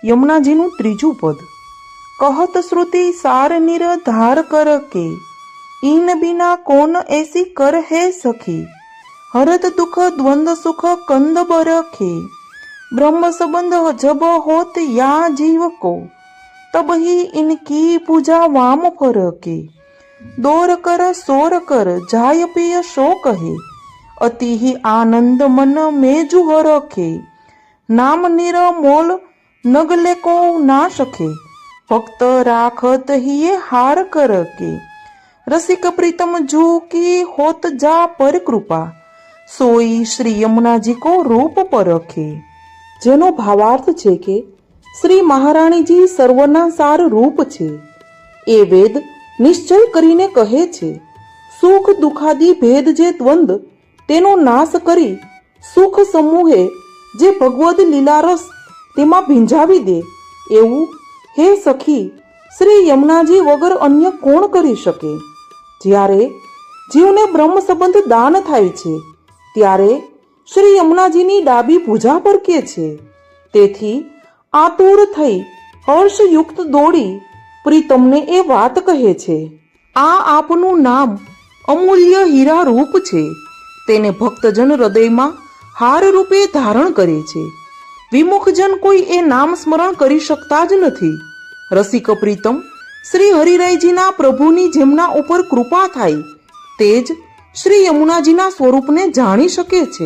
યમુનાજીનું ત્રીજું પદ। કહત શ્રુતિ સાર નિર ધાર કર કે, ઈન બિના કોન એસી કર હે સખી। हरत दुख द्वंद सुख कंद बरखे, ब्रह्म संबंध जब होत या जीव को, तब ही इनकी पूजा वाम फरके। दौर कर सोर कर जाय पिय शो कहे, अति ही आनंद मन में जुह रखे। नाम निर मोल नगले को ना सके, भक्त राखत ही हार कर के। रसिक प्रीतम जू की होत जा पर कृपा, सोई श्री यमुनाजी को रूप परखे। જેનો ભાવાર્થ છે કે શ્રી મહારાણીજી સર્વના સાર રૂપ છે। એ વેદ નિશ્ચય કરીને કહે છે, સુખ દુખાદી ભેદ જે દ્વંદ તેનો નાશ કરી સુખ સમૂહે જે ભગવદ લીલારસ તેમાં ભીંજાવી દે, એવું હે સખી શ્રી યમુનાજી વગર અન્ય કોણ કરી શકે। જ્યારે જીવને બ્રહ્મ સંબંધ દાન થાય છે ત્યારે શ્રી યમુનાજીની ડાબી ભુજા પર કે છે। તેથી આતુર થઈ હર્ષયુક્ત દોડી પ્રીતમને એ વાત કહે છે, આ આપનું નામ અમૂલ્ય હીરા રૂપ છે। તેને ભક્તજન હૃદયમાં હાર રૂપે ધારણ કરે છે। વિમુખજન કોઈ એ નામ સ્મરણ કરી શકતા જ નથી। રસિક પ્રીતમ શ્રી હરિરાયજીના પ્રભુની જેમના ઉપર કૃપા થાય તે જ શ્રી યમુનાજીના સ્વરૂપને જાણી શકે છે।